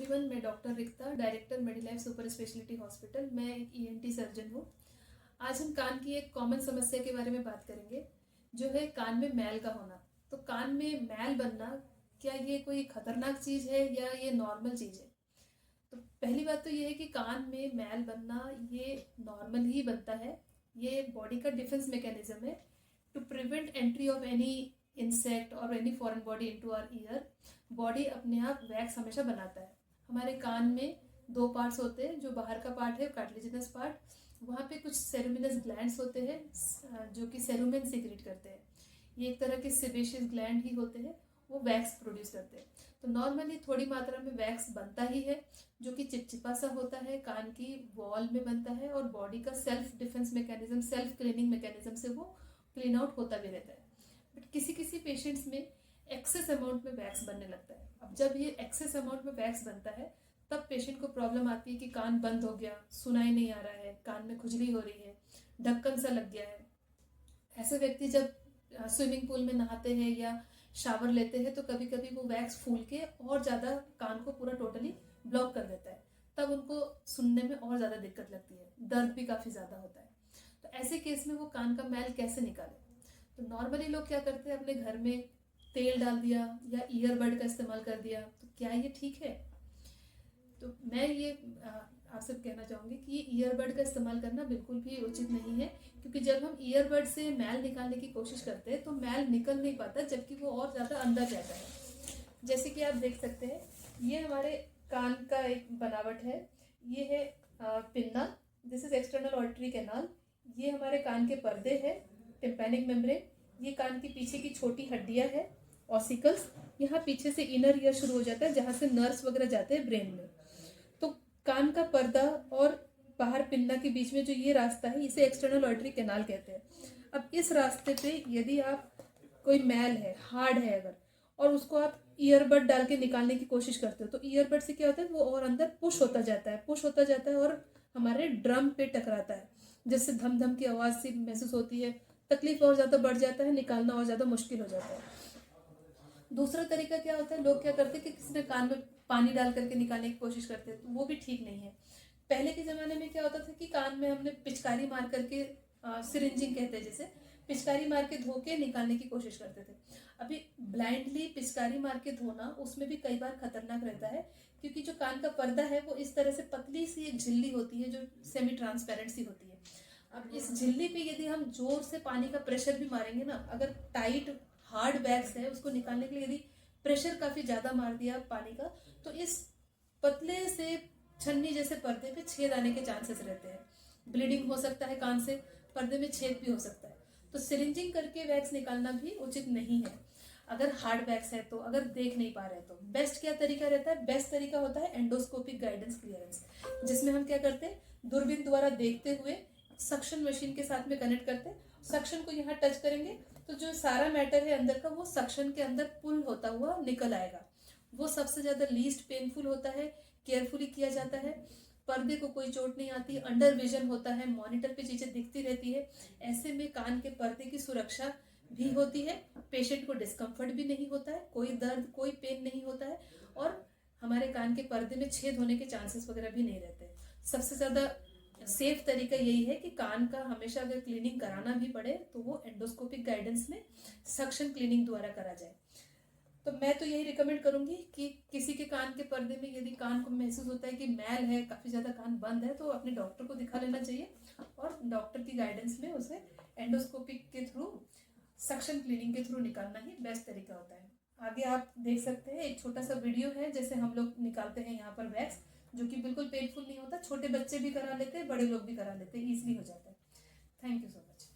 Everyone, मैं doctor रिक्ता, director मेडिलाइफ super speciality hospital. मैं एक ईएनटी सर्जन हूँ। आज हम कान की एक कॉमन समस्या के बारे में बात करेंगे, जो है कान में मैल का होना। तो कान में मैल बनना, क्या ये कोई खतरनाक चीज़ है या ये नॉर्मल चीज़ है? तो पहली बात तो ये है कि कान में मैल बनना ये नॉर्मल ही बनता है। ये बॉडी का डिफेंस मैकेनिज्म है to prevent entry of any insect और any foreign body into our ear. Body अपने आप वैक्स हमेशा बनाता है। हमारे कान में दो पार्ट्स होते हैं। जो बाहर का पार्ट है कार्टिलेजिनस पार्ट, वहाँ पे कुछ सेरुमिनस ग्लैंड्स होते हैं जो कि सेरुमेन सीक्रेट करते हैं। ये एक तरह के सेबेशियस ग्लैंड ही होते हैं, वो वैक्स प्रोड्यूस करते हैं। तो नॉर्मली थोड़ी मात्रा में वैक्स बनता ही है, जो कि चिपचिपा सा होता है, कान की वॉल में बनता है और बॉडी का self defence mechanism, self cleaning mechanism से वो क्लीन आउट होता भी रहता है। बट किसी किसी पेशेंट्स में एक्सेस अमाउंट में वैक्स बनने लगता है। अब जब ये एक्सेस अमाउंट में वैक्स बनता है, तब पेशेंट को प्रॉब्लम आती है कि कान बंद हो गया, सुनाई नहीं आ रहा है, कान में खुजली हो रही है, ढक्कन सा लग गया है। ऐसे व्यक्ति जब स्विमिंग पूल में नहाते हैं या शावर लेते हैं, तो कभी कभी वो वैक्स फूल के और ज़्यादा कान को पूरा टोटली ब्लॉक कर देता है। तब उनको सुनने में और ज़्यादा दिक्कत लगती है, दर्द भी काफ़ी ज़्यादा होता है। तो ऐसे केस में वो कान का मैल कैसे निकाले? तो नॉर्मली लोग क्या करते हैं, अपने घर में तेल डाल दिया या ईयरबड का इस्तेमाल कर दिया। तो क्या ये ठीक है? तो मैं ये आपसे कहना चाहूँगी कि ये ईयरबड का इस्तेमाल करना बिल्कुल भी उचित नहीं है, क्योंकि जब हम ईयरबड से मैल निकालने की कोशिश करते हैं तो मैल निकल नहीं पाता, जबकि वो और ज़्यादा अंदर जाता है। जैसे कि आप देख सकते हैं, ये हमारे कान का एक बनावट है। ये है pinna, this is external auditory canal. ये हमारे कान के पर्दे हैं, टिम्पैनिक मेम्ब्रेन। ये कान की पीछे की छोटी हड्डियां है, ऑसिकल्स। यहाँ पीछे से इनर ईयर शुरू हो जाता है, जहाँ से नर्व्स वगैरह जाते हैं ब्रेन में। तो कान का पर्दा और बाहर पिन्ना के बीच में जो ये रास्ता है, इसे एक्सटर्नल ऑडिटरी कैनाल कहते हैं। अब इस रास्ते पे यदि आप कोई मैल है, हार्ड है अगर, और उसको आप ईयरबड डाल के निकालने की कोशिश करते हो, तो ईयरबड से क्या होता है, वो और अंदर पुश होता जाता है, पुश होता जाता है और हमारे ड्रम पे टकराता है, जिससे धम धम की आवाज़ सी महसूस होती है। तकलीफ और ज़्यादा बढ़ जाता है, निकालना और ज़्यादा मुश्किल हो जाता है। दूसरा तरीका क्या होता है, लोग क्या करते हैं कि किसी ने कान में पानी डाल करके निकालने की कोशिश करते हैं, तो वो भी ठीक नहीं है। पहले के ज़माने में क्या होता था कि कान में हमने पिचकारी मार करके, सिरिंजिंग कहते हैं जैसे, पिचकारी मार के धो के निकालने की कोशिश करते थे। अभी ब्लाइंडली पिचकारी मार के धोना, उसमें भी कई बार खतरनाक रहता है, क्योंकि जो कान का पर्दा है वो इस तरह से पतली सी एक झिल्ली होती है, जो सेमी ट्रांसपेरेंट सी होती है। अब इस झिल्ली पे यदि हम जोर से पानी का प्रेशर भी मारेंगे ना, अगर टाइट हार्ड वैक्स है, उसको निकालने के लिए यदि प्रेशर काफ़ी ज़्यादा मार दिया पानी का, तो इस पतले से छन्नी जैसे पर्दे पे छेद आने के चांसेस रहते हैं। ब्लीडिंग हो सकता है कान से, पर्दे में छेद भी हो सकता है। तो सिरिंजिंग करके वैक्स निकालना भी उचित नहीं है। अगर हार्ड वैक्स है तो, अगर देख नहीं पा रहे तो बेस्ट क्या तरीका रहता है? बेस्ट तरीका होता है एंडोस्कोपिक गाइडेंस क्लियरेंस, जिसमें हम क्या करते हैं, दूरबीन द्वारा देखते हुए सक्शन मशीन के साथ में कनेक्ट करते हैं। सक्शन को यहाँ टच करेंगे तो जो सारा मैटर है अंदर का, वो सक्शन के अंदर पुल होता हुआ निकल आएगा। वो सबसे ज़्यादा लीस्ट पेनफुल होता है, केयरफुली किया जाता है, पर्दे को कोई चोट नहीं आती, अंडर विजन होता है, मॉनिटर पे चीज़ें दिखती रहती है। ऐसे में कान के पर्दे की सुरक्षा भी होती है, पेशेंट को डिस्कम्फर्ट भी नहीं होता है, कोई दर्द कोई पेन नहीं होता है, और हमारे कान के पर्दे में छेद होने के चांसेस वगैरह भी नहीं रहते। सबसे ज़्यादा सेफ तरीका यही है कि कान का हमेशा अगर क्लीनिंग कराना भी पड़े तो वो एंडोस्कोपिक गाइडेंस में सक्शन क्लीनिंग द्वारा करा जाए। तो मैं तो यही रिकमेंड करूंगी कि किसी के कान के पर्दे में यदि कान को महसूस होता है कि मैल है, काफ़ी ज़्यादा कान बंद है, तो अपने डॉक्टर को दिखा लेना चाहिए और डॉक्टर की गाइडेंस में उसे एंडोस्कोपिक के थ्रू, सक्शन क्लीनिंग के थ्रू निकालना ही बेस्ट तरीका होता है। आगे आप देख सकते हैं, एक छोटा सा वीडियो है जैसे हम लोग निकालते हैं यहाँ पर वैक्स, जो कि बिल्कुल पेनफुल नहीं होता। छोटे बच्चे भी करा लेते हैं, बड़े लोग भी करा लेते हैं, ईजिली हो जाता है। Thank you so much.